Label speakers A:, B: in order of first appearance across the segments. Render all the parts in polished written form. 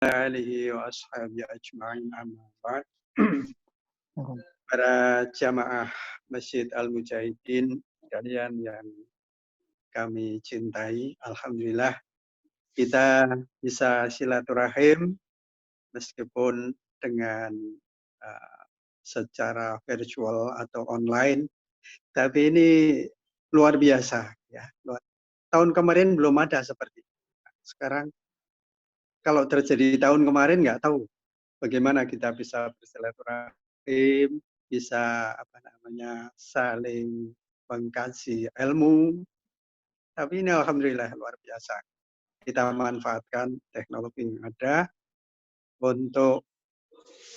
A: alihi wa ashabihi ajma'in amma ba'd. Para jamaah Masjid Al-Mujahidin kalian yang kami cintai, alhamdulillah kita bisa silaturahim meskipun dengan secara virtual atau online, tapi ini luar biasa ya. Tahun kemarin belum ada seperti itu. Sekarang kalau terjadi tahun kemarin nggak tahu bagaimana kita bisa bersilaturahim, bisa saling mengkaji ilmu. Tapi ini alhamdulillah luar biasa. Kita manfaatkan teknologi yang ada untuk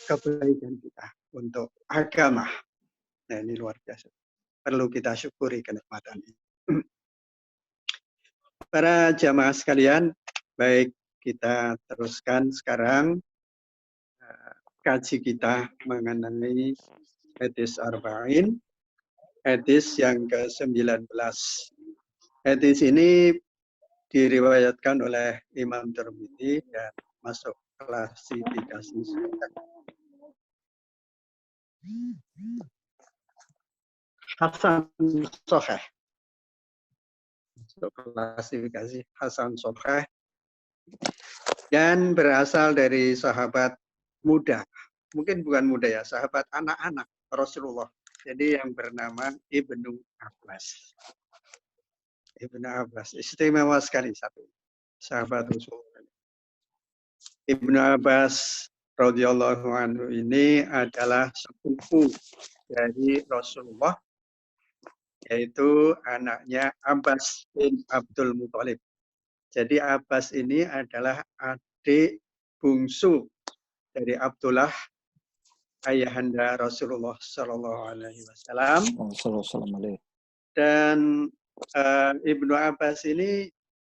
A: kebaikan kita, untuk agama. Nah, ini luar biasa. Perlu kita syukuri kenikmatan ini. Para jamaah sekalian, baik kita teruskan sekarang kaji kita mengenai hadis arba'in, hadis yang ke-19. Hadis ini diriwayatkan oleh Imam Tirmidzi dan masuk klasifikasi Hasan Sahih. Masuk klasifikasi Hasan Sahih dan berasal dari sahabat muda. Mungkin bukan muda ya, sahabat anak-anak Rasulullah. Jadi yang bernama Ibnu Abbas. Ibnu Abbas istimewa sekali satu sahabat Rasulullah. Ibnu Abbas radhiyallahu anhu ini adalah sepupu dari Rasulullah, yaitu anaknya Abbas bin Abdul Muthalib. Jadi Abbas ini adalah adik bungsu dari Abdullah, ayahanda Rasulullah Shallallahu Alaihi Wasallam. Dan Ibnu Abbas ini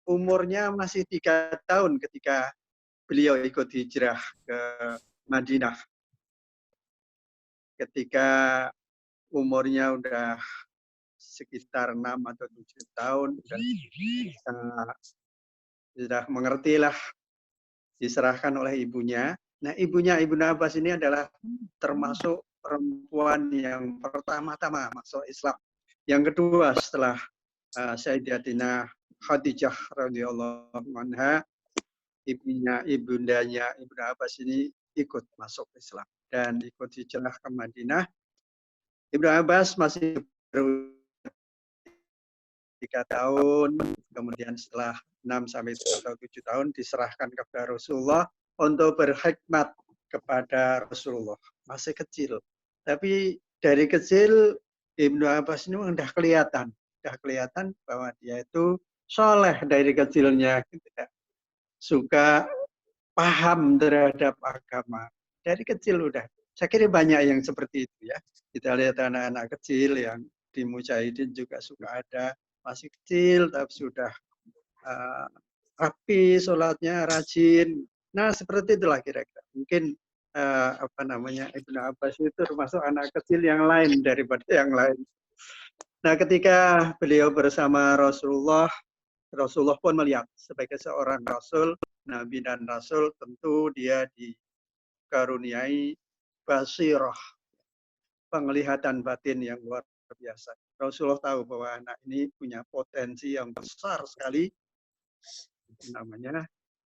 A: umurnya masih 3 tahun ketika beliau ikut hijrah ke Madinah. Ketika umurnya udah sekitar 6 atau 7 tahun, sudah mengertilah, diserahkan oleh ibunya. Nah, ibunya Ibnu Abbas ini adalah termasuk perempuan yang pertama-tama masuk Islam. Yang kedua setelah Sayyidatina Khadijah radhiyallahu anha, ibundanya Ibnu Abbas ini ikut masuk Islam dan ikut hijrah ke Madinah. Ibnu Abbas masih baru 3 tahun, kemudian setelah 6 sampai 7 tahun diserahkan kepada Rasulullah untuk berkhidmat kepada Rasulullah. Masih kecil, tapi dari kecil Ibnu Abbas ini sudah kelihatan bahwa dia itu soleh dari kecilnya, gitu ya. Suka paham terhadap agama dari kecil udah. Saya kira banyak yang seperti itu ya. Kita lihat anak-anak kecil yang di Mujahidin juga suka ada, masih kecil tapi sudah rapi sholatnya, rajin. Nah, seperti itulah kira-kira. Mungkin Ibnu Abbas itu termasuk anak kecil yang lain daripada yang lain. Nah, ketika beliau bersama Rasulullah, Rasulullah pun melihat sebagai seorang Rasul, Nabi dan Rasul, tentu dia dikaruniai basirah, penglihatan batin yang luar biasa. Rasulullah tahu bahwa anak ini punya potensi yang besar sekali, namanya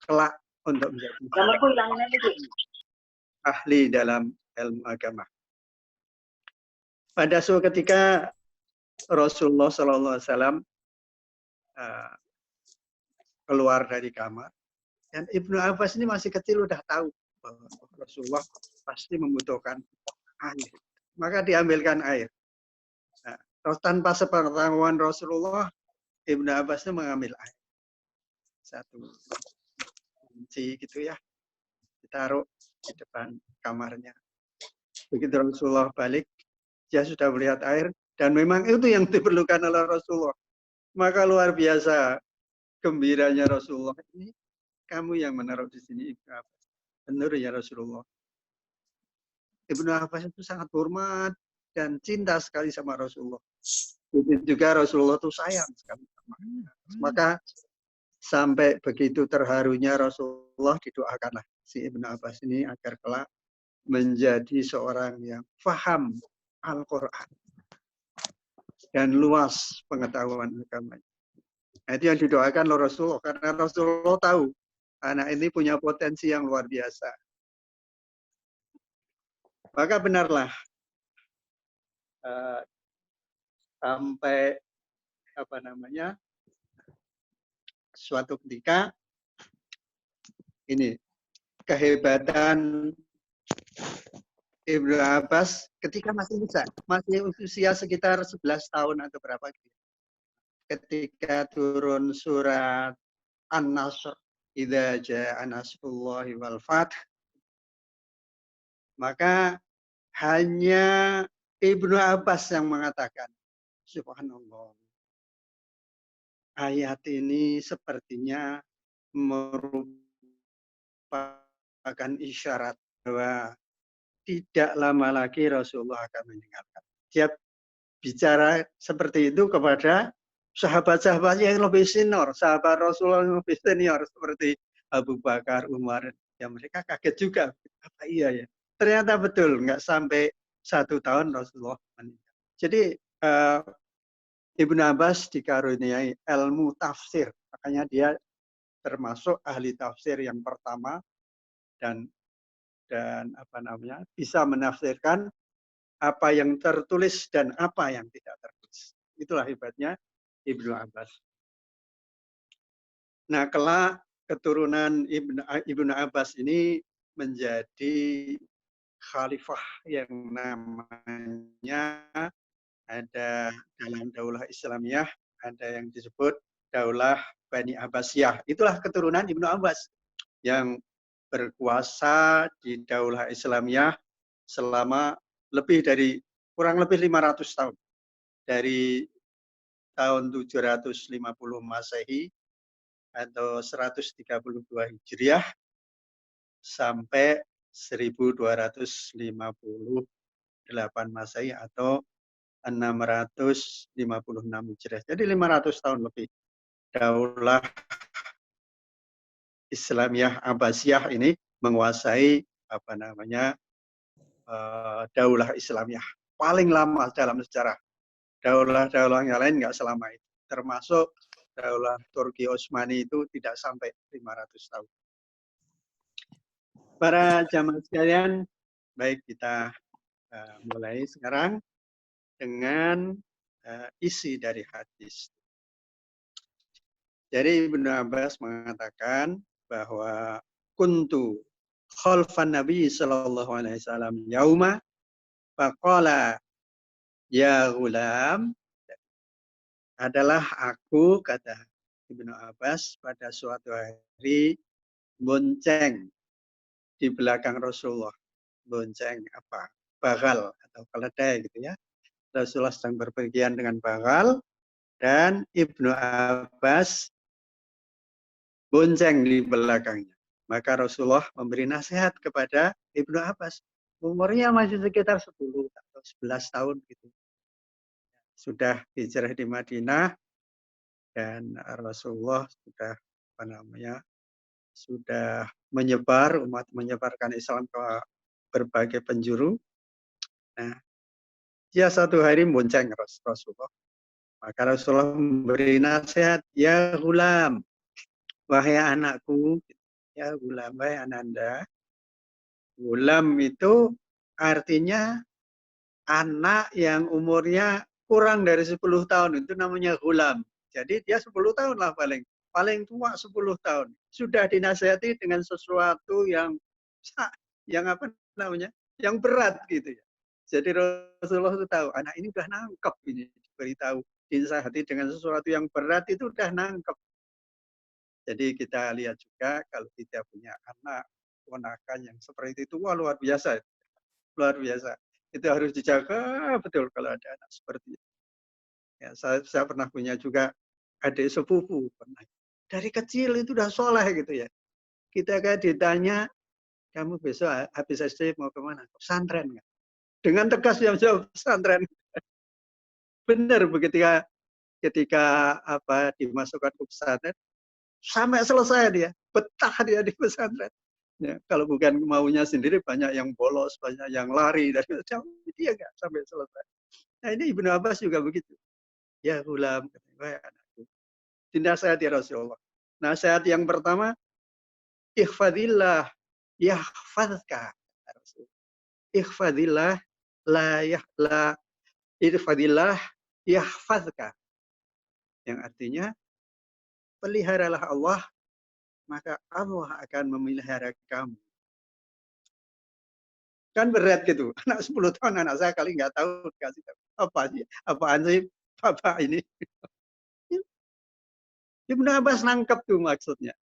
A: kelak untuk menjadi ahli dalam ilmu agama. Pada suatu ketika Rasulullah SAW keluar dari kamar, dan Ibnu Abbas ini masih kecil udah tahu bahwa Rasulullah pasti membutuhkan air. Maka diambilkan air. Nah, tanpa sepengetahuan Rasulullah, Ibnu Abbas itu mengambil air. Satu kunci gitu ya, ditaruh di depan kamarnya. Begitu Rasulullah balik, dia sudah melihat air, dan memang itu yang diperlukan oleh Rasulullah. Maka luar biasa gembiranya Rasulullah ini, kamu yang menaruh di sini Ibnu Abbas. Benar ya Rasulullah. Ibnu Abbas itu sangat hormat dan cinta sekali sama Rasulullah. Begitu juga Rasulullah itu sayang sekali sama. Maka sampai begitu terharunya Rasulullah didoakanlah si Ibnu Abbas ini agar kelak menjadi seorang yang faham Al-Quran dan luas pengetahuan agama. Nah, itu yang didoakan oleh Rasulullah, karena Rasulullah tahu anak ini punya potensi yang luar biasa. Maka benarlah sampai suatu ketika ini kehebatan Ibnu Abbas ketika masih usia sekitar 11 tahun atau berapa gitu. Ketika turun surat An-Nasr, idza jaa nasrullahi wal fath, maka hanya Ibnu Abbas yang mengatakan, subhanallah, ayat ini sepertinya merupakan isyarat bahwa tidak lama lagi Rasulullah akan meninggalkan. Dia bicara seperti itu kepada sahabat-sahabat yang lebih senior, sahabat Rasulullah yang lebih senior seperti Abu Bakar, Umar. Ya mereka kaget juga. Apa iya ya? Ternyata betul, nggak sampai 1 tahun Rasulullah meninggal. Jadi Ibnu Abbas dikaruniai ilmu tafsir. Makanya dia termasuk ahli tafsir yang pertama dan bisa menafsirkan apa yang tertulis dan apa yang tidak tertulis. Itulah hebatnya Ibnu Abbas. Nah, kelak keturunan Ibnu Abbas ini menjadi khalifah yang namanya ada dalam daulah Islamiyah, ada yang disebut daulah Bani Abbasiyah. Itulah keturunan Ibnu Abbas yang berkuasa di daulah Islamiyah selama kurang lebih 500 tahun. Dari tahun 750 Masehi atau 132 Hijriah sampai 1258 Masehi atau 656 Hijriah. Jadi 500 tahun lebih. Daulah Islamiyah Abbasiyah ini menguasai daulah Islamiyah paling lama dalam sejarah. Daulah-daulah yang lain nggak selama itu. Termasuk daulah Turki Utsmani itu tidak sampai 500 tahun. Para jamaah sekalian, baik kita mulai sekarang dengan isi dari hadis. Jadi Ibnu Abbas mengatakan bahwa kuntu khalfan Nabi sallallahu alaihi wasallam yauma faqala ya ghulam, adalah aku, kata Ibnu Abbas, pada suatu hari bonceng di belakang Rasulullah. Bonceng apa? Bagal atau keledai gitu ya. Rasulullah sedang berpergian dengan bagal dan Ibnu Abbas bonceng di belakangnya. Maka Rasulullah memberi nasihat kepada Ibnu Abbas. Umurnya masih sekitar 10 atau 11 tahun gitu. Sudah hijrah di Madinah dan Rasulullah sudah menyebarkan Islam ke berbagai penjuru. Nah, dia satu hari bonceng Rasulullah. Maka Rasulullah memberi nasihat, ya gulam, wahai anakku, ya gulam, wahai ananda. Gulam itu artinya anak yang umurnya kurang dari 10 tahun, itu namanya gulam. Jadi dia 10 tahun lah paling tua 10 tahun. Sudah dinasihati dengan sesuatu yang yang berat gitu ya. Jadi Rasulullah itu tahu, anak ini udah nangkep ini, diberitahu, dinasihati dengan sesuatu yang berat itu udah nangkep. Jadi kita lihat juga kalau kita punya anak, ponakan yang seperti itu, wah luar biasa. Luar biasa. Itu harus dijaga betul kalau ada anak seperti itu. Ya, saya pernah punya juga adik sepupu. Dari kecil itu udah soleh gitu ya. Kita kan ditanya, kamu besok habis SD mau kemana? Pesantren nggak? Dengan tegas dia jawab pesantren. Benar ketika dimasukkan ke pesantren, sampai selesai dia, betah dia di pesantren. Ya, kalau bukan maunya sendiri banyak yang bolos, banyak yang lari dan dia nggak sampai selesai. Nah ini Ibnu Abbas juga begitu. Ya gulam, wahai anakku. Dinasihati Rasulullah. Nasihat yang pertama, ihfadillah yahfazka. Ihfadillah la ihfadillah yahfazka. Yang artinya peliharalah Allah, maka Allah akan memelihara kamu. Kan berat gitu. Anak 10 tahun anak saya kali nggak tahu dikasih apa sih, apaan sih bapak ini. Ibnu Abbas nangkep tuh maksudnya.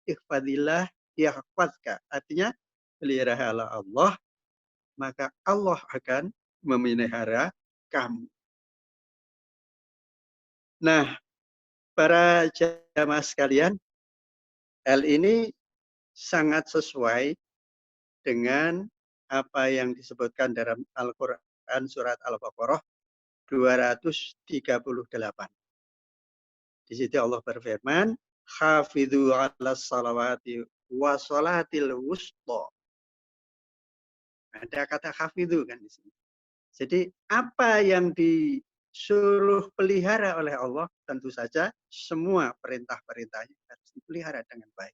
A: Ihfadillah yahfazka. Artinya peliharalah Allah, maka Allah akan memelihara kamu. Nah, para jamaah sekalian, hal ini sangat sesuai dengan apa yang disebutkan dalam Al-Quran surat Al-Baqarah 238. Di situ Allah berfirman, "Hafidhu 'alas salawati wa salatil wusta." Ada kata hafidhu kan di sini. Jadi apa yang disuruh pelihara oleh Allah, tentu saja semua perintah-perintahnya harus dipelihara dengan baik.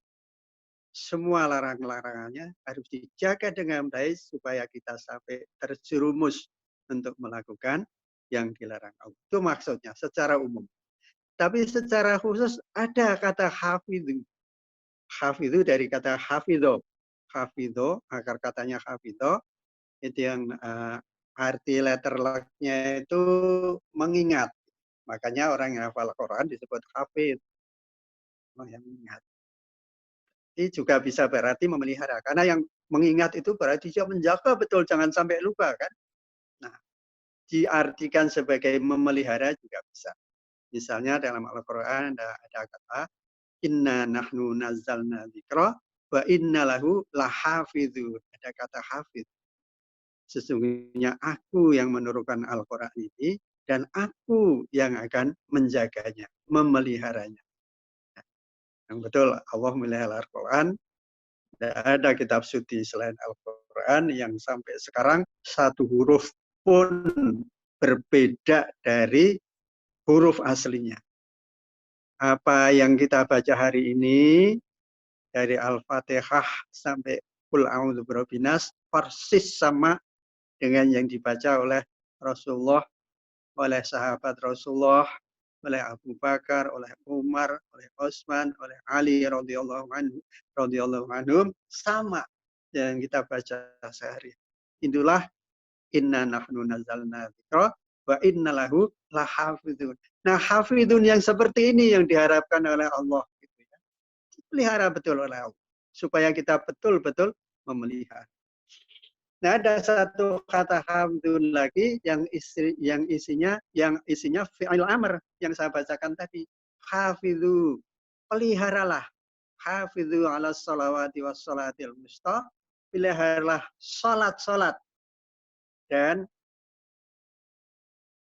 A: Semua larang-larangannya harus dijaga dengan baik supaya kita sampai terjerumus untuk melakukan yang dilarang Allah. Itu maksudnya secara umum. Tapi secara khusus ada kata hafidhu. Hafidhu dari kata hafidho. Hafidho, akar katanya hafidho, itu yang arti letter luck-nya itu mengingat. Makanya orang yang hafal Quran disebut hafidh. Yang mengingat. Ini juga bisa berarti memelihara. Karena yang mengingat itu berarti dia menjaga betul, jangan sampai lupa kan. Nah, diartikan sebagai memelihara juga bisa. Misalnya dalam Al-Quran ada kata, Inna nahnu nazzalna dzikra wa inna lahu lahafidhun. Ada kata hafidh. Sesungguhnya aku yang menurunkan Al-Quran ini dan aku yang akan menjaganya, memeliharanya. Yang betul Allah memelihara Al-Quran. Tidak ada kitab suci selain Al-Quran yang sampai sekarang satu huruf pun berbeda dari huruf aslinya. Apa yang kita baca hari ini dari Al-Fatihah sampai Qul a'udzu birabbin nas persis sama dengan yang dibaca oleh Rasulullah, oleh sahabat Rasulullah, oleh Abu Bakar, oleh Umar, oleh Utsman, oleh Ali radhiyallahu anhum sama yang kita baca sehari. Itulah inna nahnu nazzalna dzikra wa inna lahu lahafizun. Nah, hafizun yang seperti ini yang diharapkan oleh Allah gitu ya. Pelihara betul oleh Allah supaya kita betul-betul memelihara. Nah, ada satu kata hamdun lagi yang isinya fi'il amr yang saya bacakan tadi. Hafidhu, peliharalah. Hafidhu ala salawati was salatil wusta. Peliharalah salat-salat dan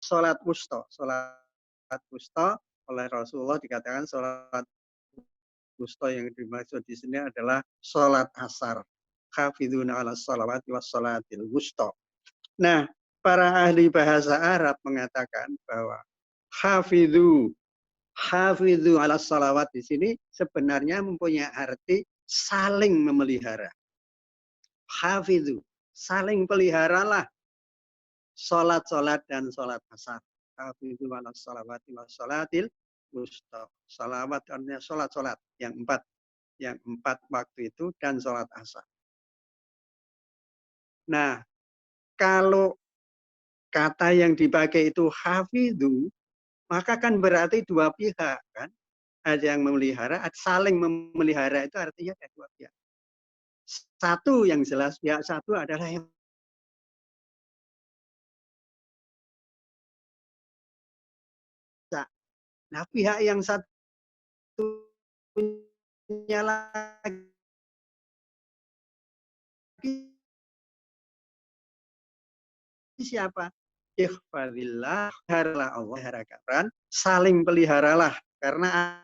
A: salat wusta. Salat wusta oleh Rasulullah dikatakan salat wusta yang dimaksud di sini adalah salat asar. Hafidhuna ala salawati was salatil wusta. Nah, para ahli bahasa Arab mengatakan bahwa hafidhu ala salawat di sini sebenarnya mempunyai arti saling memelihara. Hafidhu, saling peliharalah salat-salat dan salat asar. Hafidhu ala salawati wa salatil wusta. Salawat artinya salat-salat yang empat waktu itu dan salat asar. Nah, kalau kata yang dipakai itu hafidhu, maka kan berarti dua pihak kan. Ada yang memelihara, saling memelihara itu artinya ada dua pihak. Satu yang jelas, pihak satu adalah yang nah pihak yang satunya lagi siapa? Ihfadillah, peliharalah Allah, harakaran, saling peliharalah. Karena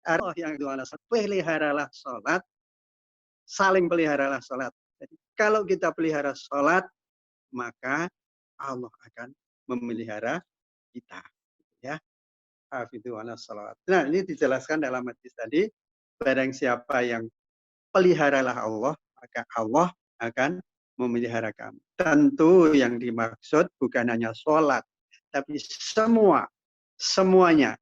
A: Allah yang itu alasan, peliharalah sholat, saling peliharalah sholat. Jadi, kalau kita pelihara sholat, maka Allah akan memelihara kita. Ya, hafidhu ala sholawat. Nah, ini dijelaskan dalam hadis tadi, barang siapa yang peliharalah Allah, maka Allah akan memelihara kamu. Tentu yang dimaksud bukan hanya sholat, tapi semuanya.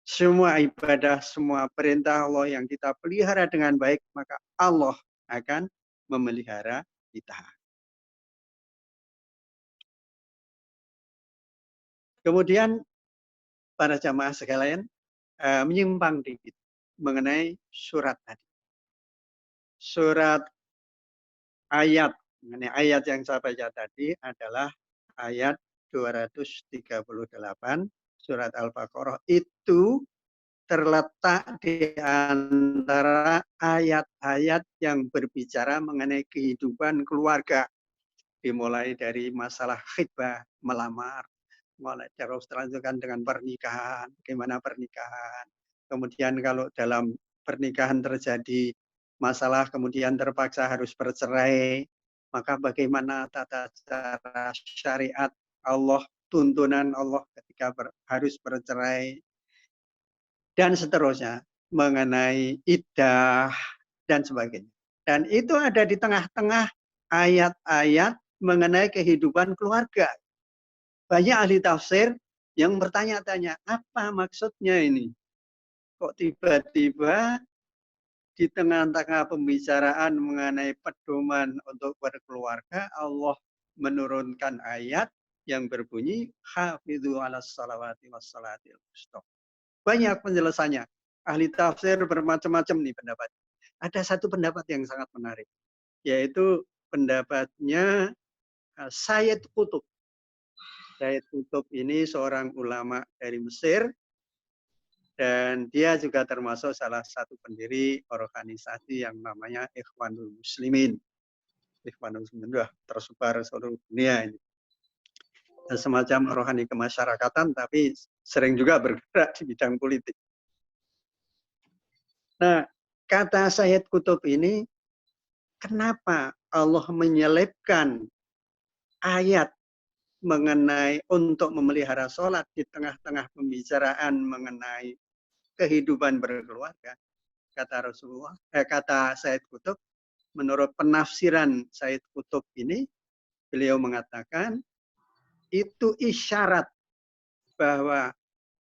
A: Semua ibadah, semua perintah Allah yang kita pelihara dengan baik, maka Allah akan memelihara kita. Kemudian para jamaah sekalian menyimpang dikit mengenai surat tadi. Surat ayat, mengenai ayat yang saya baca tadi adalah ayat 238 surat Al-Baqarah. Itu terletak di antara ayat-ayat yang berbicara mengenai kehidupan keluarga. Dimulai dari masalah khitbah, melamar, mulai terus terlanjutkan dengan pernikahan, bagaimana pernikahan. Kemudian kalau dalam pernikahan terjadi masalah, kemudian terpaksa harus bercerai, maka bagaimana tata cara syariat Allah, tuntunan Allah ketika harus bercerai, dan seterusnya, mengenai iddah dan sebagainya. Dan itu ada di tengah-tengah ayat-ayat mengenai kehidupan keluarga. Banyak ahli tafsir yang bertanya-tanya, apa maksudnya ini? Kok tiba-tiba di tengah-tengah pembicaraan mengenai pedoman untuk berkeluarga, Allah menurunkan ayat yang berbunyi, hafidhu ala salawati wassalatil wusta. Banyak penjelasannya. Ahli tafsir bermacam-macam nih pendapat. Ada satu pendapat yang sangat menarik, yaitu pendapatnya Sayyid Qutb. Sayyid Qutb ini seorang ulama dari Mesir, dan dia juga termasuk salah satu pendiri organisasi yang namanya Ikhwanul Muslimin. Ikhwanul Muslimin sudah tersebar seluruh dunia ini. Dan semacam rohani kemasyarakatan, tapi sering juga bergerak di bidang politik. Nah, kata Sayyid Qutb ini, kenapa Allah menyelipkan ayat mengenai untuk memelihara sholat di tengah-tengah pembicaraan mengenai kehidupan berkeluarga? Kata Rasulullah, kata Sayyid Qutb, menurut penafsiran Sayyid Qutb ini, beliau mengatakan itu isyarat bahwa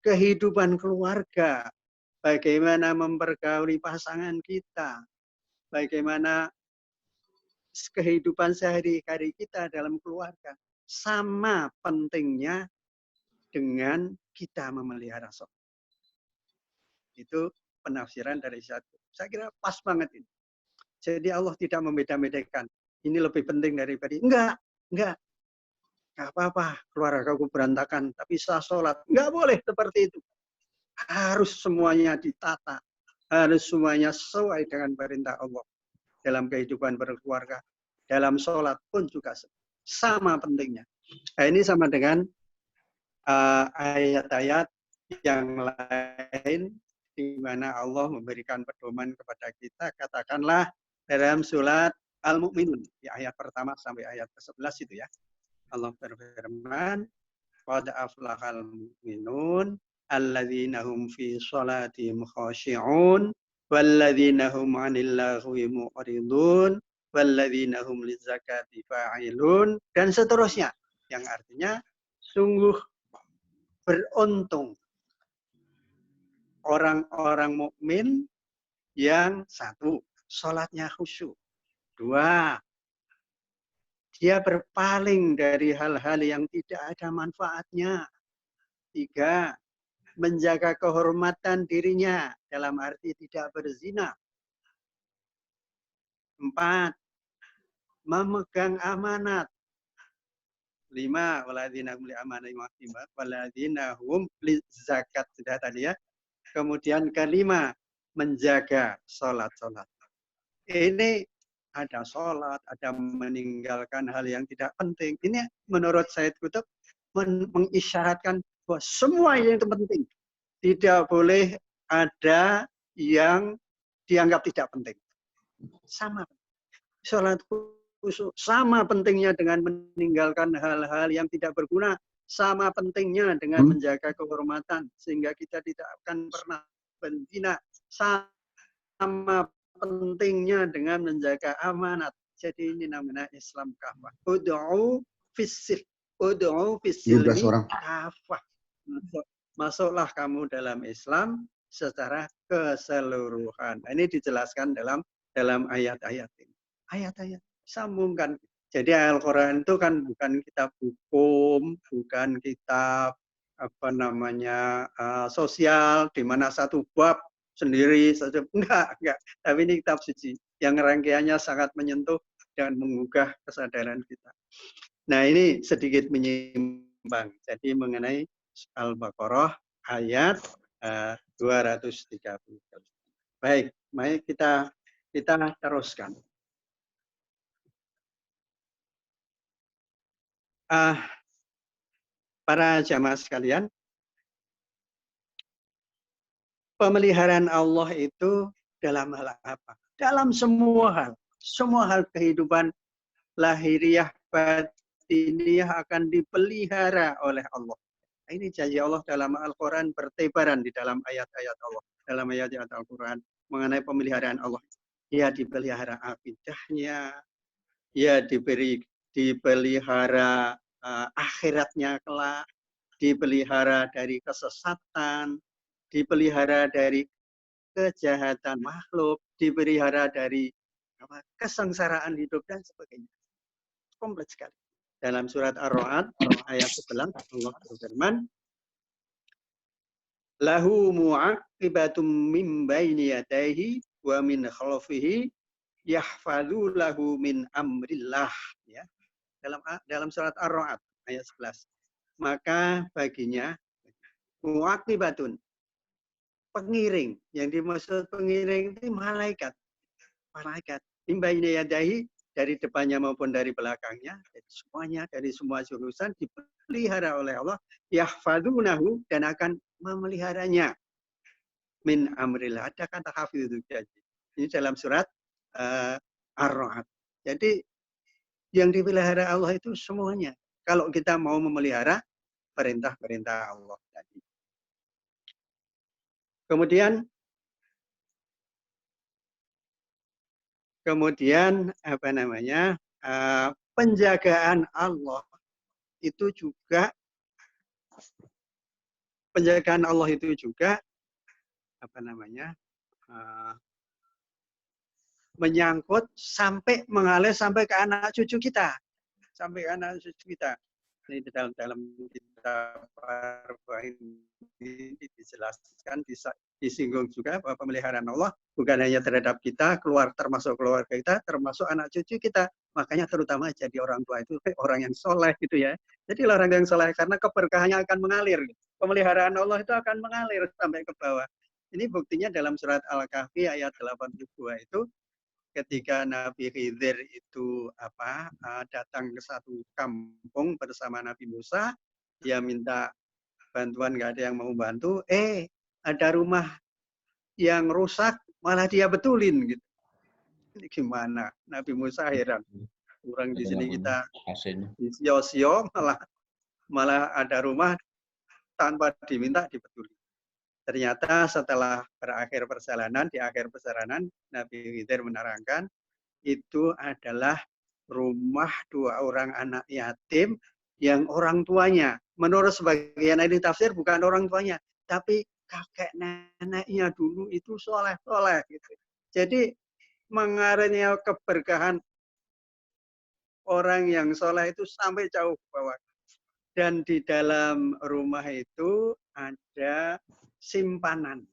A: kehidupan keluarga, bagaimana mempergauli pasangan kita, bagaimana kehidupan sehari-hari kita dalam keluarga, sama pentingnya dengan kita memelihara sholat. Itu penafsiran dari satu. Saya kira pas banget ini. Jadi Allah tidak membeda-bedakan. Ini lebih penting daripada enggak. Enggak apa-apa, keluargaku berantakan, tapi saya sholat. Enggak boleh seperti itu. Harus semuanya ditata. Harus semuanya sesuai dengan perintah Allah. Dalam kehidupan berkeluarga, dalam sholat pun juga sama pentingnya. Nah, ini sama dengan ayat-ayat yang lain di mana Allah memberikan pedoman kepada kita, katakanlah dalam surat Al-Mu'minun, di ayat pertama sampai ayat ke-11 itu ya. Allah berfirman, qad aflahal mu'minun alladzina hum fi sholatihim khashi'un walladzina hum 'anil lagwi mu'ridun walladzina hum lizakati fa'ilun, dan seterusnya, yang artinya sungguh beruntung orang-orang mukmin yang satu, sholatnya khusyuk. Dua, dia berpaling dari hal-hal yang tidak ada manfaatnya. Tiga, menjaga kehormatan dirinya dalam arti tidak berzina. Empat, memegang amanat. Lima, waladina hum li amanati waqtimat, waladina hum li zakat, sudah tadi ya. Kemudian kelima, menjaga sholat-sholat. Ini ada sholat, ada meninggalkan hal yang tidak penting. Ini menurut Sayyid Qutb mengisyaratkan bahwa semua yang itu penting. Tidak boleh ada yang dianggap tidak penting. Sama. Sholat khusyuk sama pentingnya dengan meninggalkan hal-hal yang tidak berguna, sama pentingnya dengan menjaga kehormatan sehingga kita tidak akan pernah berzina, sama pentingnya dengan menjaga amanat. Jadi ini namanya Islam kafah. Ud'u fisil, ud'u fisilmi kafah. Masuklah kamu dalam Islam secara keseluruhan. Ini dijelaskan dalam ayat-ayat ini. Ayat-ayat sambungkan. Jadi Al-Quran itu kan bukan kitab hukum, bukan kitab sosial di mana satu bab sendiri saja, enggak. Tapi ini kitab suci yang rangkaiannya sangat menyentuh dan menggugah kesadaran kita. Nah, ini sedikit menyimpang. Jadi mengenai Al-Baqarah ayat 230. Baik, mari kita teruskan. Para jamaah sekalian, pemeliharaan Allah itu dalam hal apa? Dalam semua hal kehidupan lahiriah batiniyah akan dipelihara oleh Allah. Ini janji Allah dalam Al-Quran bertebaran di dalam ayat-ayat Allah, dalam ayat-ayat Al-Quran mengenai pemeliharaan Allah. Ya dipelihara akidahnya, ya dipelihara akhiratnya kelak, dipelihara dari kesesatan, dipelihara dari kejahatan makhluk, dipelihara dari kesengsaraan hidup dan sebagainya. Kompleks sekali. Dalam surat Ar-Ra'd ayat 11 Allah berfirman, lahu mu'aqibatum min baini yadayhi wa min khalfihi yahfadhu lahu min amrillah, ya. Dalam surat Ar-Ra'd ayat 11. Maka baginya mu'aqibatun, pengiring. Yang dimaksud pengiring itu malaikat. Malaikat. Min baini yadayhi, dari depannya maupun dari belakangnya, semuanya dari semua jurusan dipelihara oleh Allah, yahfadunahu, dan akan memeliharanya. Min amrillah, ada kata hafidhu jadi. Ini dalam surat Ar-Ra'd. Jadi yang dipelihara Allah itu semuanya. Kalau kita mau memelihara perintah-perintah Allah tadi. Kemudian penjagaan Allah itu juga menyangkut sampai mengalir sampai ke anak cucu kita, Ini dalam kitab Arba'in ini dijelaskan, disinggung juga bahwa pemeliharaan Allah bukan hanya terhadap kita, termasuk keluarga kita, termasuk anak cucu kita. Makanya terutama jadi orang tua itu orang yang soleh gitu ya. Jadi orang yang soleh karena keberkahannya akan mengalir. Pemeliharaan Allah itu akan mengalir sampai ke bawah. Ini buktinya dalam surat Al-Kahfi ayat 82 itu, ketika Nabi Khidir itu datang ke satu kampung bersama Nabi Musa, dia minta bantuan, nggak ada yang mau bantu. Ada rumah yang rusak, malah dia betulin gitu. Ini gimana? Nabi Musa heran. Orang di sini kita sio-sio, malah ada rumah tanpa diminta dibetulin. Ternyata setelah di akhir perjalanan, Nabi Khidir menerangkan, itu adalah rumah 2 orang anak yatim yang orang tuanya, menurut sebagian ahli tafsir bukan orang tuanya, tapi kakek neneknya dulu itu soleh-soleh gitu. Jadi mengarahnya keberkahan orang yang soleh itu sampai jauh ke bawah. Dan di dalam rumah itu ada simpanan,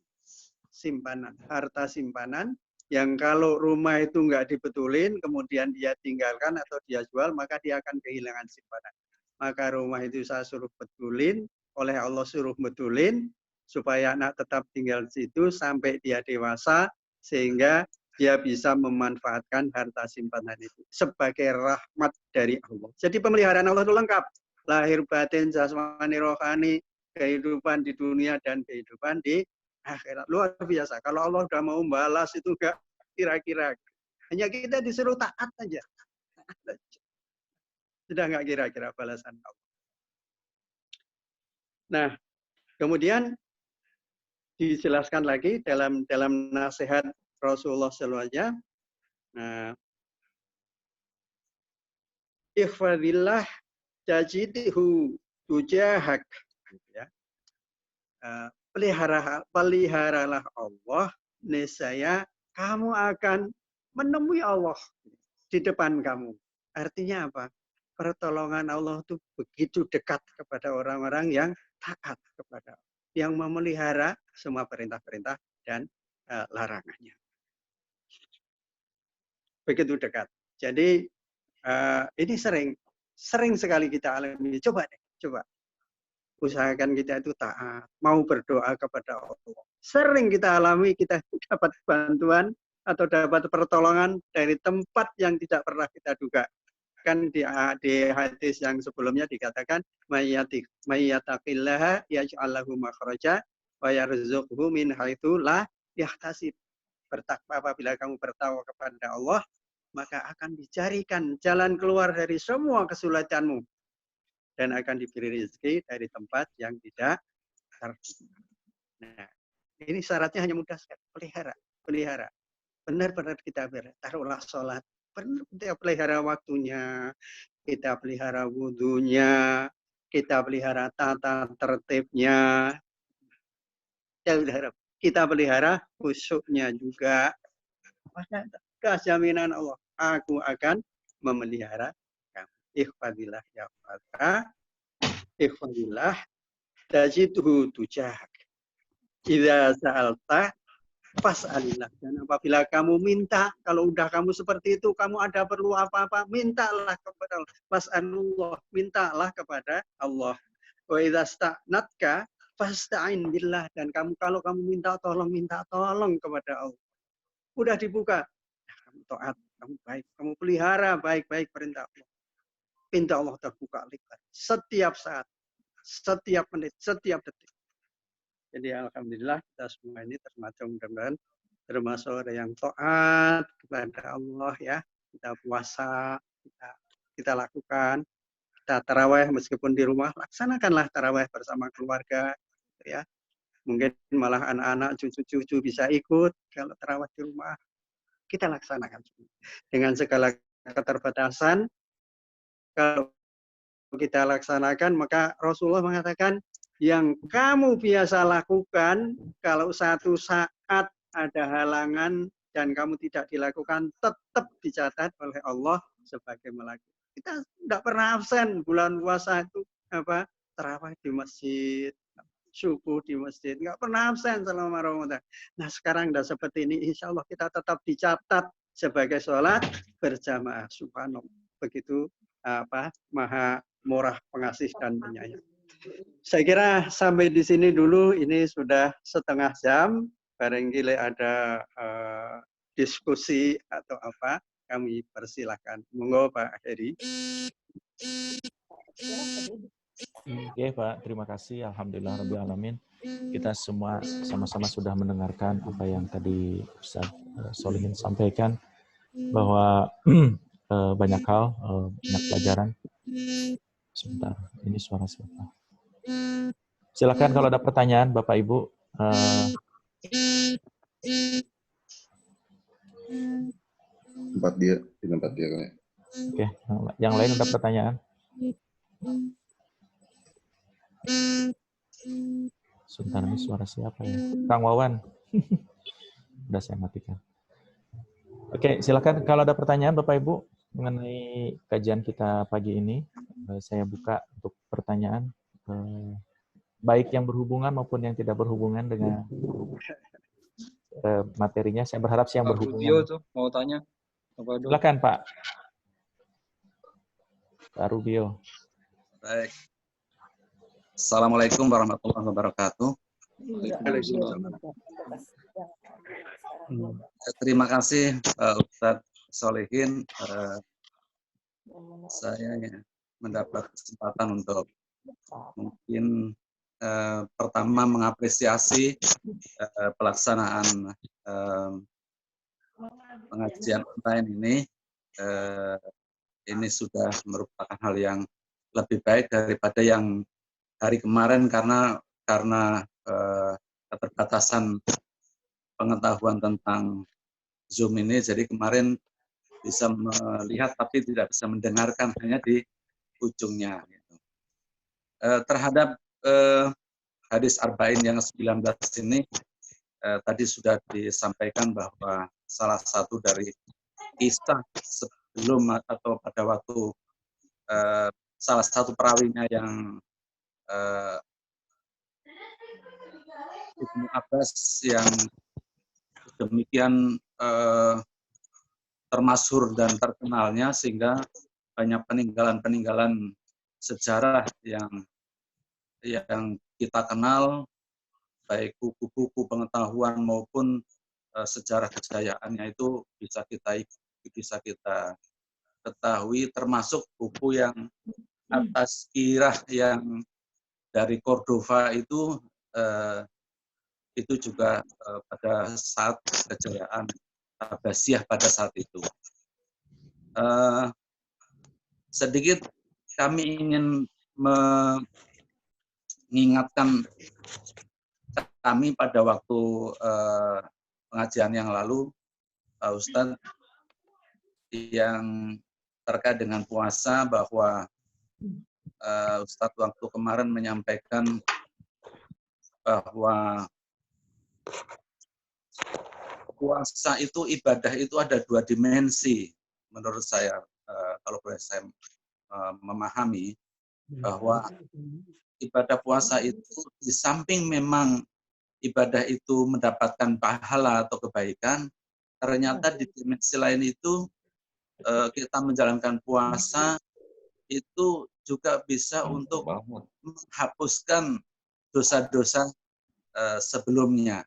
A: harta simpanan, yang kalau rumah itu nggak dibetulin, kemudian dia tinggalkan atau dia jual, maka dia akan kehilangan simpanan. Maka rumah itu saya suruh betulin, oleh Allah suruh betulin, supaya anak tetap tinggal di situ sampai dia dewasa, sehingga dia bisa memanfaatkan harta simpanan itu sebagai rahmat dari Allah. Jadi pemeliharaan Allah itu lengkap. Lahir batin, jasmani, rohani, kehidupan di dunia dan kehidupan di akhirat. Luar biasa. Kalau Allah udah mau balas itu enggak kira-kira. Hanya kita disuruh taat aja. Sudah enggak kira-kira balasan Allah. Nah, kemudian dijelaskan lagi dalam nasihat Rasulullah SAW. Nah, ikhfadillah tajidhu tujahak. Ya. Peliharalah Allah, niscaya kamu akan menemui Allah di depan kamu. Artinya apa? Pertolongan Allah itu begitu dekat kepada orang-orang yang taat kepada Allah, yang memelihara semua perintah-perintah dan larangannya. Begitu dekat. Jadi ini sering sekali kita alami. Coba deh, coba. Usahakan kita itu taat, mau berdoa kepada Allah. Sering kita alami, kita dapat bantuan atau dapat pertolongan dari tempat yang tidak pernah kita duga. Kan di hadis yang sebelumnya dikatakan, mayyattaqillaha yaj'al lahu makhraja wa yarzuqhu min haitsu la yahtasib. Bertakwa, apabila kamu bertakwa kepada Allah, maka akan dicarikan jalan keluar dari semua kesulitanmu. Dan akan diberi rezeki dari tempat yang tidak terduga. Nah, ini syaratnya hanya mudah sekali. Pelihara. Benar-benar kita taruhlah sholat. Benar kita pelihara waktunya, kita pelihara wudhunya, kita pelihara tata tertibnya, kita pelihara khusyuknya juga. Maka jaminan Allah, aku akan memelihara kamu. Ikhfadillah ya fadha. Ikhfadillah tajidhu tujahak. Idza sa'alta fas'alillah. Dan apabila kamu minta, kalau udah kamu seperti itu, kamu ada perlu apa-apa, mintalah kepada Allah. Fas'alullah, mintalah kepada Allah. Wa idza sta'natka fasta'in billah. Dan kalau kamu minta tolong kepada Allah. Udah dibuka. Nah, kamu taat, kamu baik, kamu pelihara baik-baik perintah Allah. Pintu Allah terbuka lebar setiap saat, setiap menit, setiap detik. Jadi alhamdulillah kita semua ini termasuk orang yang taat kepada Allah ya. Kita puasa, kita lakukan, kita tarawih meskipun di rumah, laksanakanlah tarawih bersama keluarga ya. Mungkin malah anak-anak, cucu-cucu bisa ikut kalau tarawih di rumah. Kita laksanakan dengan segala keterbatasan. Kalau kita laksanakan, maka Rasulullah mengatakan, yang kamu biasa lakukan, kalau satu saat ada halangan dan kamu tidak dilakukan, tetap dicatat oleh Allah sebagai melakukan. Kita tidak pernah absen bulan puasa itu tarawih di masjid, subuh di masjid, nggak pernah absen selama Ramadan. Nah sekarang sudah seperti ini, insya Allah kita tetap dicatat sebagai sholat berjamaah. Subhanallah, begitu maha murah pengasih dan penyayang. Saya kira sampai di sini dulu, ini sudah setengah jam. Barangkali ada diskusi atau apa, kami persilahkan. Monggo Pak Heri.
B: Oke Pak, terima kasih. Alhamdulillah Rabbil Alamin. Kita semua sama-sama sudah mendengarkan apa yang tadi Ustaz Solihin sampaikan, bahwa banyak hal, banyak pelajaran. Sebentar, ini suara siapa? Silakan kalau ada pertanyaan Bapak Ibu.
C: Tempat dia kayak.
B: Oke, yang lain ada pertanyaan? Sebentar, ini suara siapa ya? Kang Wawan. Udah saya matikan. Oke, silakan kalau ada pertanyaan Bapak Ibu mengenai kajian kita pagi ini, saya buka untuk pertanyaan, baik yang berhubungan maupun yang tidak berhubungan dengan materinya. Saya berharap sih yang berhubungan.
D: Rubio tuh mau tanya.
B: Silakan Pak. Pak Rubio.
D: Baik. Assalamualaikum warahmatullahi wabarakatuh. Terima kasih Ustadz Solihin. Saya mendapat kesempatan untuk mungkin pertama mengapresiasi pelaksanaan pengajian online ini sudah merupakan hal yang lebih baik daripada yang hari kemarin karena keterbatasan pengetahuan tentang Zoom ini. Jadi kemarin bisa melihat tapi tidak bisa mendengarkan, hanya di ujungnya. Terhadap hadis arba'in yang 19 ini tadi sudah disampaikan bahwa salah satu dari kisah sebelum atau pada waktu salah satu perawinya yang Ibnu Abbas yang demikian termasyhur dan terkenalnya sehingga banyak peninggalan-peninggalan sejarah yang kita kenal, baik buku-buku pengetahuan maupun sejarah kejayaannya itu bisa kita ketahui, termasuk buku yang atas kirah yang dari Cordova itu juga pada saat kejayaan Abbasiyah pada saat itu. Sedikit kami ingin mengingatkan kami pada waktu pengajian yang lalu, Pak Ustadz, yang terkait dengan puasa, bahwa Ustadz waktu kemarin menyampaikan bahwa puasa itu, ibadah itu ada dua dimensi menurut saya, kalau boleh saya memahami, bahwa ibadah puasa itu di samping memang ibadah itu mendapatkan pahala atau kebaikan, ternyata di dimensi lain itu kita menjalankan puasa itu juga bisa untuk menghapuskan dosa-dosa sebelumnya.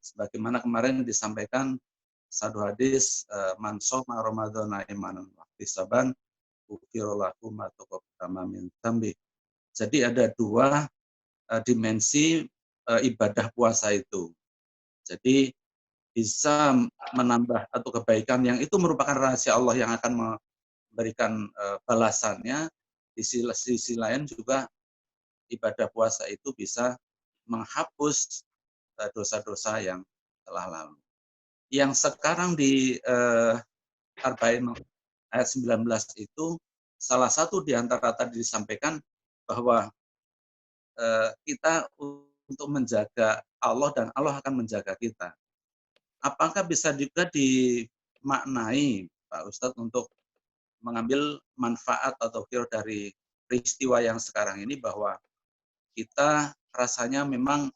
D: Sebagaimana kemarin disampaikan satu hadis, man shoma ramadhana imanan wa ihtisaban ghufira lahu ma taqaddama min dzambi. Jadi ada dua dimensi ibadah puasa itu. Jadi bisa menambah atau kebaikan yang itu merupakan rahasia Allah yang akan memberikan balasannya. Di sisi lain juga ibadah puasa itu bisa menghapus dosa-dosa yang telah lalu. Yang sekarang di Arba'in ayat 19 itu salah satu di antara tadi disampaikan bahwa kita untuk menjaga Allah dan Allah akan menjaga kita. Apakah bisa juga dimaknai, Pak Ustadz, untuk mengambil manfaat atau kira dari peristiwa yang sekarang ini, bahwa kita rasanya memang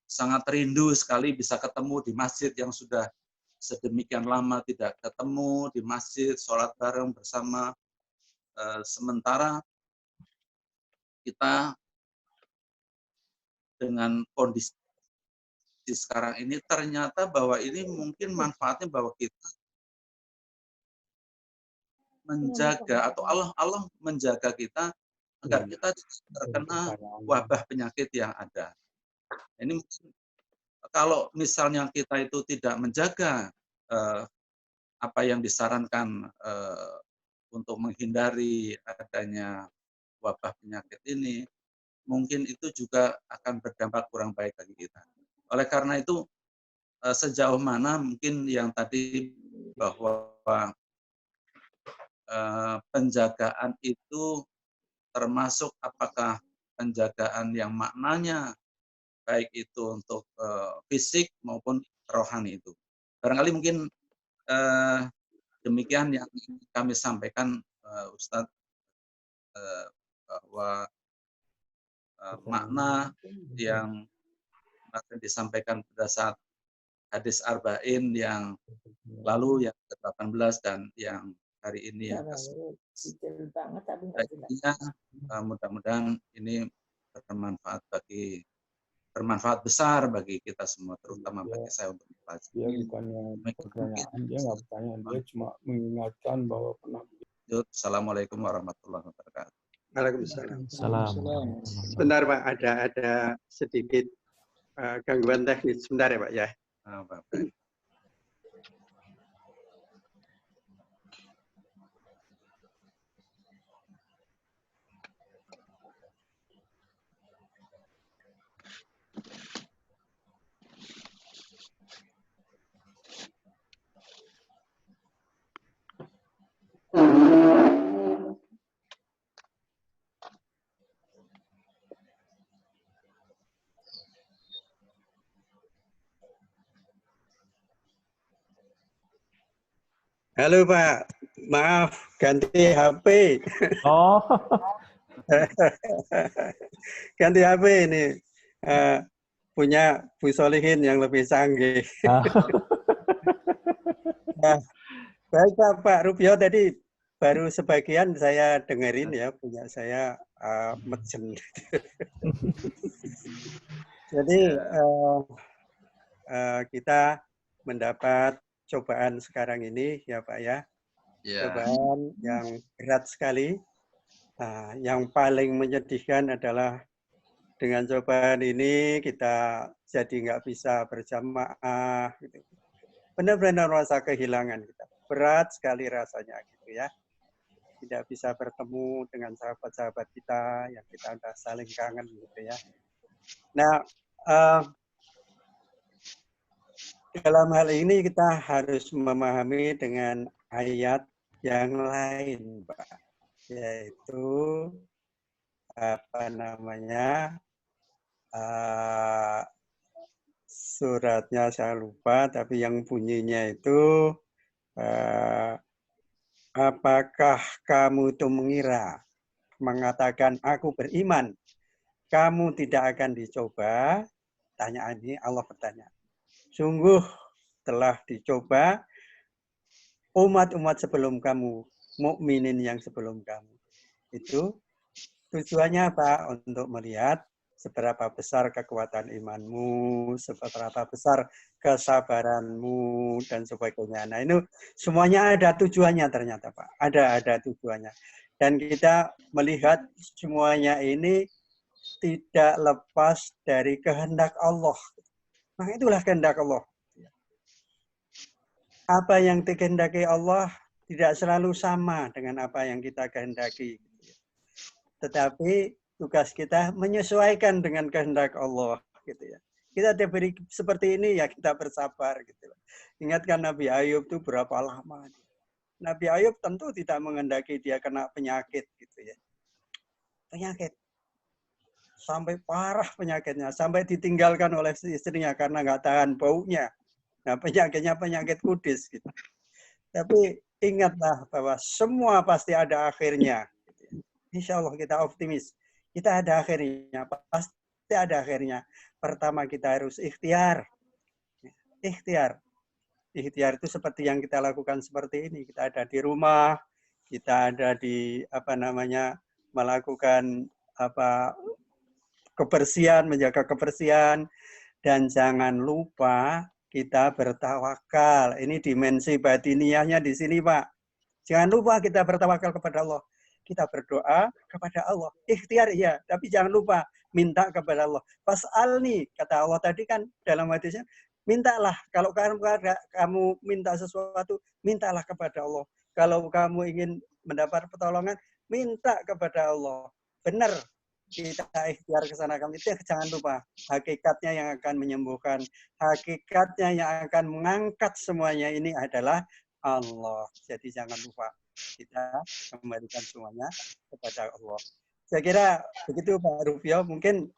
D: sangat rindu sekali bisa ketemu di masjid yang sudah sedemikian lama tidak ketemu di masjid, sholat bareng bersama. Sementara kita dengan kondisi sekarang ini ternyata bahwa ini mungkin manfaatnya bahwa kita menjaga atau Allah menjaga kita agar kita terkena wabah penyakit yang ada. Ini kalau misalnya kita itu tidak menjaga apa yang disarankan untuk menghindari adanya wabah penyakit ini, mungkin itu juga akan berdampak kurang baik bagi kita. Oleh karena itu, sejauh mana mungkin yang tadi bahwa penjagaan itu termasuk apakah penjagaan yang maknanya baik itu untuk fisik maupun rohani itu. Barangkali mungkin demikian yang kami sampaikan, Ustadz, bahwa makna yang akan disampaikan pada saat hadis arba'in yang lalu, yang ke-18 dan yang hari ini yang ke-19. Mudah-mudahan ini bermanfaat besar bagi kita semua, terutama bagi saya untuk mempelajari.
E: Dia bukannya pertanyaan, dia nggak bertanya, dia cuma mengingatkan bahwa pernah.
D: Assalamualaikum warahmatullahi wabarakatuh.
A: Waalaikumsalam.
B: Salam.
A: Sebentar Pak, ada sedikit gangguan teknis. Sebentar ya Pak ya.
D: Baik.
A: Halo Pak, maaf ganti HP.
B: Oh,
A: Ganti HP ini. Punya Bu Solihin yang lebih canggih. Nah, baik Pak Rubio, tadi baru sebagian saya dengerin ya, punya saya merchant. Jadi kita mendapat cobaan sekarang ini ya Pak ya. Cobaan yang berat sekali. Nah, yang paling menyedihkan adalah dengan cobaan ini kita jadi nggak bisa berjamaah. Gitu. Benar-benar rasa kehilangan kita. Berat sekali rasanya gitu ya. Tidak bisa bertemu dengan sahabat-sahabat kita yang kita udah saling kangen gitu ya. Nah, dalam hal ini kita harus memahami dengan ayat yang lain, Pak. Yaitu suratnya saya lupa, tapi yang bunyinya itu apakah kamu itu mengira mengatakan aku beriman, kamu tidak akan dicoba? Tanyaan ini Allah bertanya. Sungguh telah dicoba umat-umat sebelum kamu, mukminin yang sebelum kamu. Itu tujuannya apa? Untuk melihat seberapa besar kekuatan imanmu, seberapa besar kesabaranmu, dan sebagainya. Nah, ini semuanya ada tujuannya ternyata, Pak. Ada tujuannya. Dan kita melihat semuanya ini tidak lepas dari kehendak Allah. Nah, itulah kehendak Allah. Apa yang dikehendaki Allah tidak selalu sama dengan apa yang kita kehendaki. Tetapi tugas kita menyesuaikan dengan kehendak Allah. Gitu ya. Kita diberi seperti ini ya kita bersabar. Gitu. Ingatkan Nabi Ayub itu berapa lama. Nabi Ayub tentu tidak menghendaki dia kena penyakit. Gitu ya. Penyakit. Sampai parah penyakitnya. Sampai ditinggalkan oleh istrinya karena nggak tahan baunya. Nah, penyakitnya penyakit kudis. Gitu. Tapi ingatlah bahwa semua pasti ada akhirnya. Insya Allah kita optimis. Kita ada akhirnya. Pasti ada akhirnya. Pertama kita harus ikhtiar. Ikhtiar. Ikhtiar itu seperti yang kita lakukan seperti ini. Kita ada di rumah. Kita ada di melakukan kebersihan, menjaga kebersihan. Dan jangan lupa kita bertawakal. Ini dimensi batiniahnya di sini, Pak. Jangan lupa kita bertawakal kepada Allah. Kita berdoa kepada Allah. Ikhtiar iya, tapi jangan lupa minta kepada Allah. Fas'alni, kata Allah tadi kan dalam hadisnya, mintalah. Kalau kamu minta sesuatu, mintalah kepada Allah. Kalau kamu ingin mendapat pertolongan, minta kepada Allah. Benar. Kita ikhtiar ke sana kami itu jangan lupa hakikatnya yang akan menyembuhkan, hakikatnya yang akan mengangkat semuanya ini adalah Allah. Jadi jangan lupa kita kembalikan semuanya kepada Allah. Saya kira begitu Pak Rubio. Mungkin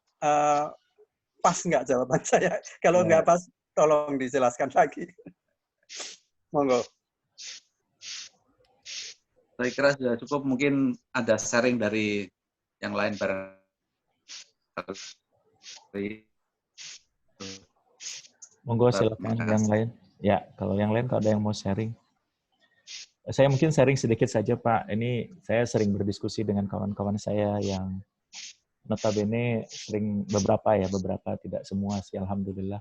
A: pas nggak jawaban saya? Kalau nggak pas, tolong dijelaskan lagi. Monggo.
D: Saya kira sudah cukup. Mungkin ada sharing dari yang lain bareng.
B: Monggo silakan yang lain. Ya, kalau yang lain kalau ada yang mau sharing. Saya mungkin sharing sedikit saja Pak. Ini saya sering berdiskusi dengan kawan-kawan saya yang notabene sering beberapa tidak semua sih alhamdulillah.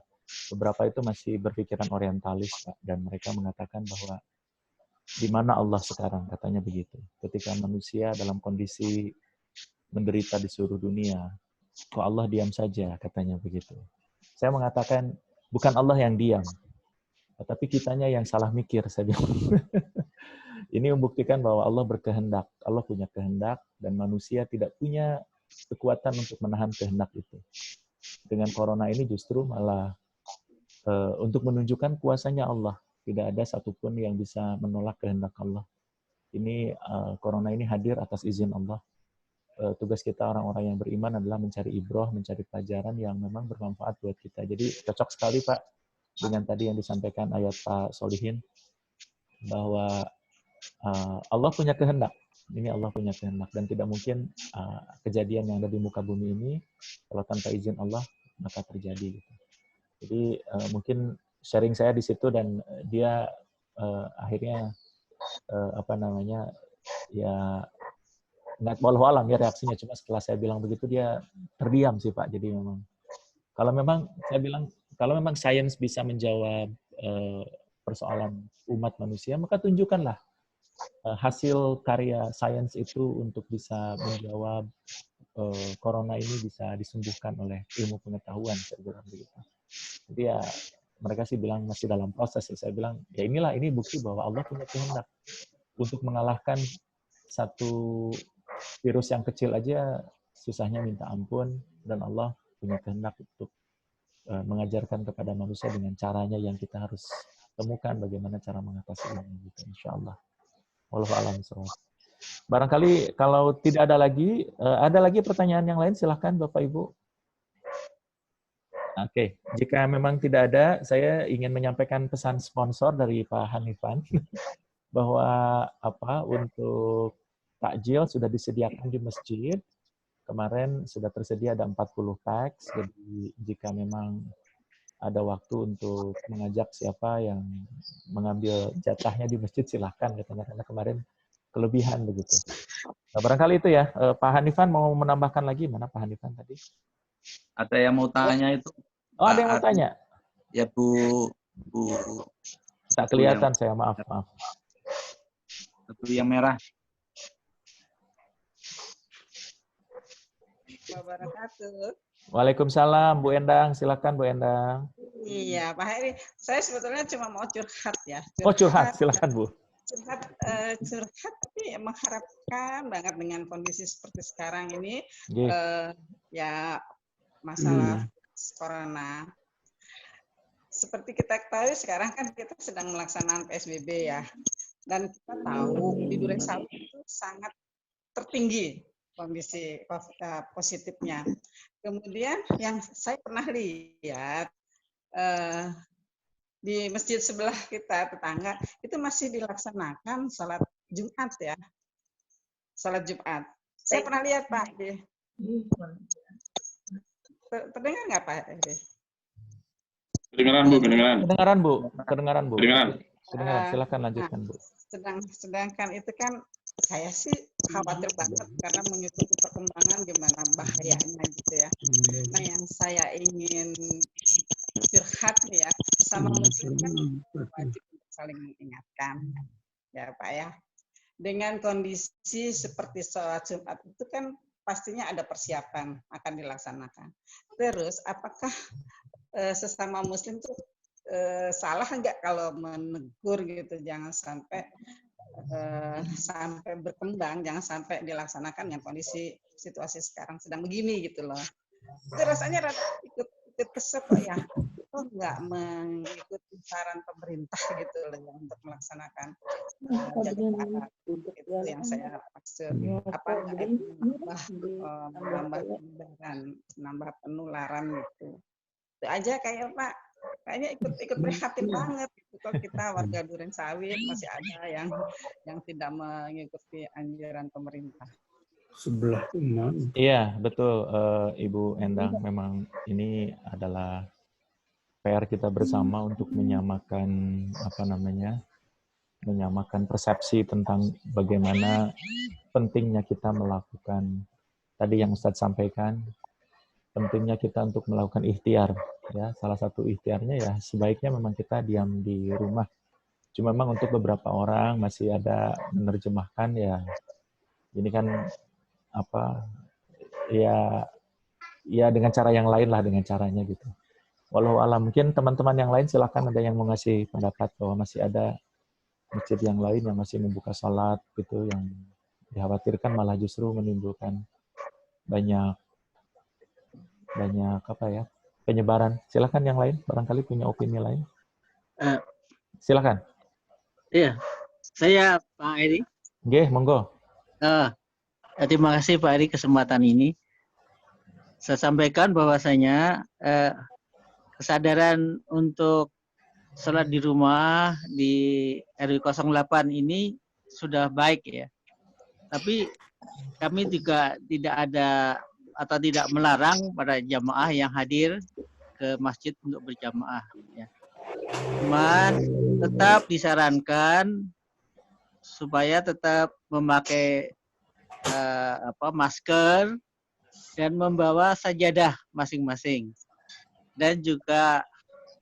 B: Beberapa itu masih berpikiran orientalis Pak, dan mereka mengatakan bahwa di mana Allah sekarang, katanya begitu. Ketika manusia dalam kondisi menderita di seluruh dunia. Kok Allah diam saja, katanya begitu. Saya mengatakan, bukan Allah yang diam, tapi kitanya yang salah mikir, saya bilang. Ini membuktikan bahwa Allah berkehendak. Allah punya kehendak, dan manusia tidak punya kekuatan untuk menahan kehendak itu. Dengan corona ini justru malah untuk menunjukkan kuasanya Allah. Tidak ada satupun yang bisa menolak kehendak Allah. Ini corona ini hadir atas izin Allah. Tugas kita orang-orang yang beriman adalah mencari ibrah, mencari pelajaran yang memang bermanfaat buat kita. Jadi cocok sekali Pak dengan tadi yang disampaikan ayat Pak Solihin, bahwa Allah punya kehendak. Ini Allah punya kehendak, dan tidak mungkin kejadian yang ada di muka bumi ini kalau tanpa izin Allah maka terjadi. Gitu. Jadi mungkin sharing saya di situ, dan dia akhirnya ya nggak walau alam ya reaksinya, cuma setelah saya bilang begitu dia terdiam sih Pak. Jadi memang kalau memang saya bilang kalau memang sains bisa menjawab persoalan umat manusia, maka tunjukkanlah hasil karya sains itu untuk bisa menjawab corona ini bisa disembuhkan oleh ilmu pengetahuan, saya bilang begitu. Jadi ya mereka sih bilang masih dalam proses. Saya bilang ya ini bukti bahwa Allah punya kehendak untuk mengalahkan satu virus yang kecil aja susahnya minta ampun, dan Allah punya kehendak untuk mengajarkan kepada manusia dengan caranya yang kita harus temukan bagaimana cara mengatasi ini gitu, insyaallah. Wallahu a'lam bishawab. Barangkali kalau tidak ada lagi pertanyaan yang lain, silahkan Bapak Ibu. Oke, jika memang tidak ada, saya ingin menyampaikan pesan sponsor dari Pak Hanifan bahwa untuk takjil sudah disediakan di masjid. Kemarin sudah tersedia ada 40 packs, jadi jika memang ada waktu untuk mengajak siapa yang mengambil jatahnya di masjid, silahkan, katanya, karena kemarin kelebihan begitu. Nah, barangkali itu ya, Pak Hanifan mau menambahkan lagi, mana Pak Hanifan tadi?
D: Ada yang mau tanya itu?
B: Oh, ada yang mau tanya?
D: Ya Bu.
B: Tak kelihatan saya, maaf.
D: Bu yang merah.
F: Wabarakatuh.
B: Waalaikumsalam, Bu Endang. Silakan Bu Endang.
F: Iya, Pak Heri. Saya sebetulnya cuma mau curhat ya.
B: Curhat. Silakan Bu.
F: Curhat, tapi mengharapkan banget dengan kondisi seperti sekarang ini, ya masalah corona. Seperti kita ketahui sekarang kan kita sedang melaksanakan PSBB ya, dan kita tahu di Durensawi itu sangat tertinggi kondisi positifnya. Kemudian yang saya pernah lihat di masjid sebelah kita tetangga itu masih dilaksanakan sholat Jumat ya, sholat Jumat. Saya pernah lihat Pak. Terdengar nggak Pak?
B: Kedengaran Bu. Silakan lanjutkan Bu.
F: Sedangkan itu kan saya sih khawatir banget karena mengikuti perkembangan gimana bahayanya gitu ya. Nah yang saya ingin curhat nih ya, sama muslim kan wajib saling mengingatkan ya Pak ya. Dengan kondisi seperti sholat Jumat itu kan pastinya ada persiapan akan dilaksanakan. Terus apakah sesama muslim tuh salah nggak kalau menegur gitu, jangan sampai berkembang, jangan sampai dilaksanakan yang kondisi situasi sekarang sedang begini gitu loh. Itu rasanya ikut kesel kok ya, kok nggak mengikuti saran pemerintah gitu loh ya, untuk melaksanakan jaga jarak. Itu yang saya maksud. Apa nggak menambah penularan gitu. Itu aja kayak Pak. Kayaknya ikut prihatin banget gitu. Kalau kita warga Durensawi masih ada yang tidak mengikuti anjuran pemerintah.
B: Iya, betul Ibu Endang. Memang ini adalah PR kita bersama untuk menyamakan menyamakan persepsi tentang bagaimana pentingnya kita melakukan tadi yang Ustadz sampaikan, pentingnya kita untuk melakukan ikhtiar. Ya, salah satu ikhtiarnya ya sebaiknya memang kita diam di rumah. Cuma memang untuk beberapa orang masih ada menerjemahkan ya ini kan ya dengan cara yang lain lah, dengan caranya gitu. Walau alam, mungkin teman-teman yang lain silakan ada yang mau ngasih pendapat bahwa masih ada masjid yang lain yang masih membuka salat gitu, yang dikhawatirkan malah justru menimbulkan banyak apa ya, penyebaran. Silakan yang lain, barangkali punya opini lain. Silakan.
G: Iya, saya Pak Eri.
B: Nggih, monggo.
G: Terima kasih Pak Eri kesempatan ini. Saya sampaikan bahwasanya kesadaran untuk sholat di rumah di RW 08 ini sudah baik ya. Tapi kami juga tidak ada atau tidak melarang pada jamaah yang hadir ke masjid untuk berjamaah. Ya. Cuman tetap disarankan supaya tetap memakai masker dan membawa sajadah masing-masing. Dan juga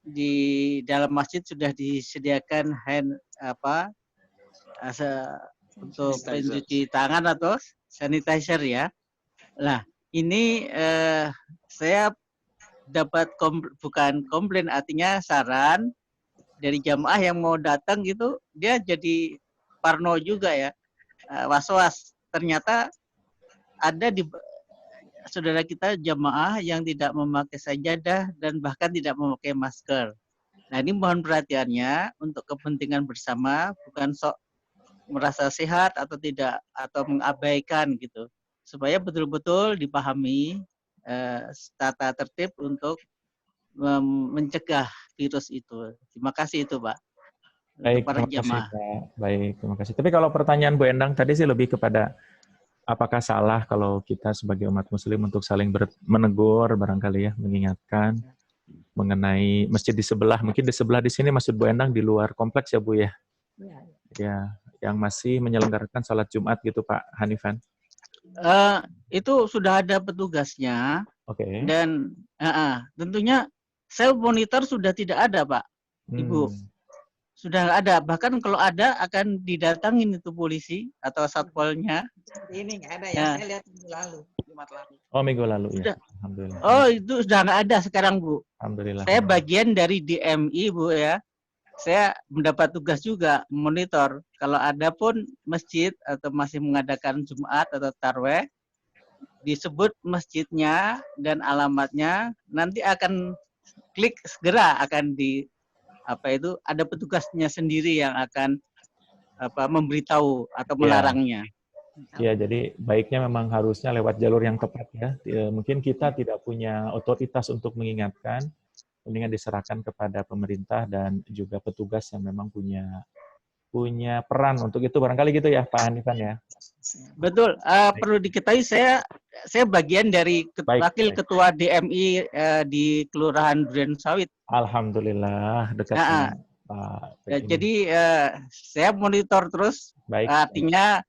G: di dalam masjid sudah disediakan untuk pencuci tangan atau sanitizer ya. Nah, ini saya dapat bukan komplain, artinya saran dari jamaah yang mau datang gitu, dia jadi parno juga ya, was-was. Ternyata ada di saudara kita jamaah yang tidak memakai sajadah dan bahkan tidak memakai masker. Nah, ini mohon perhatiannya untuk kepentingan bersama, bukan sok merasa sehat atau tidak, atau mengabaikan gitu, supaya betul-betul dipahami tata tertib untuk mencegah virus itu. Terima kasih itu, Pak.
B: Baik,
G: para
B: terima kasih,
G: jamaah.
B: Pak. Baik, terima kasih. Tapi kalau pertanyaan Bu Endang tadi sih lebih kepada apakah salah kalau kita sebagai umat muslim untuk saling menegur, barangkali ya, mengingatkan mengenai masjid di sebelah. Mungkin di sebelah di sini maksud Bu Endang di luar kompleks ya Bu ya? Ya, yang masih menyelenggarakan salat Jumat gitu Pak Hanifan.
G: Itu sudah ada petugasnya.
B: Oke.
G: Dan tentunya sel monitor sudah tidak ada Pak, Ibu. Sudah nggak ada. Bahkan kalau ada akan didatangin itu polisi atau satpolnya.
F: Ini nggak ada ya. Saya lihat minggu lalu, Jumat lalu.
B: Oh, minggu lalu
G: sudah.
B: Ya. Alhamdulillah.
G: Oh, itu sudah nggak ada sekarang Bu.
B: Alhamdulillah.
G: Saya bagian dari DMI Bu ya. Saya mendapat tugas juga monitor. Kalau ada pun masjid atau masih mengadakan Jumat atau Tarweh, disebut masjidnya dan alamatnya, nanti akan klik segera akan ada petugasnya sendiri yang akan memberitahu atau melarangnya.
B: Ya, jadi baiknya memang harusnya lewat jalur yang tepat ya. Mungkin kita tidak punya otoritas untuk mengingatkan, mendingan diserahkan kepada pemerintah dan juga petugas yang memang punya peran untuk itu, barangkali gitu ya Pak Hanifan ya.
G: Betul. Perlu diketahui saya bagian dari wakil ketua DMI di Kelurahan Duren Sawit.
B: Alhamdulillah dekat Pak.
G: Jadi saya monitor terus.
B: Baik.
G: Artinya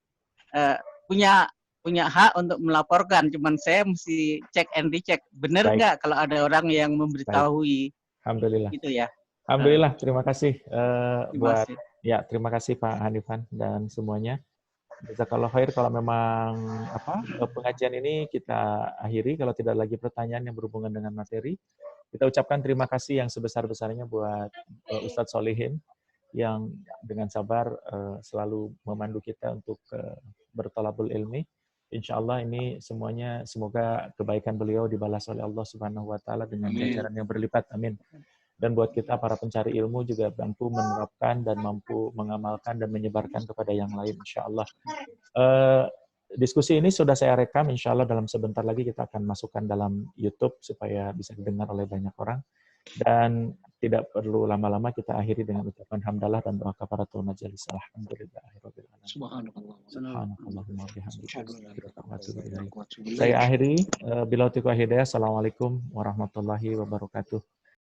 G: punya hak untuk melaporkan. Cuman saya mesti cek and recheck. Benar nggak kalau ada orang yang memberitahui.
B: Alhamdulillah.
G: Gitu ya.
B: Alhamdulillah. Terima kasih terima kasih Pak Hanifan dan semuanya. Jazakallah khair. Kalau memang pengajian ini kita akhiri, kalau tidak lagi pertanyaan yang berhubungan dengan materi, kita ucapkan terima kasih yang sebesar-besarnya buat Ustadz Solihin yang dengan sabar selalu memandu kita untuk bertolabul ilmi. Insya Allah ini semuanya semoga kebaikan beliau dibalas oleh Allah Subhanahu Wa Taala dengan ganjaran yang berlipat. Amin. Dan buat kita para pencari ilmu juga mampu menerapkan dan mampu mengamalkan dan menyebarkan kepada yang lain, insya Allah. Diskusi ini sudah saya rekam, insya Allah dalam sebentar lagi kita akan masukkan dalam YouTube supaya bisa didengar oleh banyak orang. Dan tidak perlu lama-lama, kita akhiri dengan ucapan hamdalah dan doa kafaratul majelis. Alhamdulillahirabbil alamin. Subhanallahumma bihamdika. Saya akhiri bila taufiq wal hidayah. Assalamualaikum warahmatullahi wabarakatuh.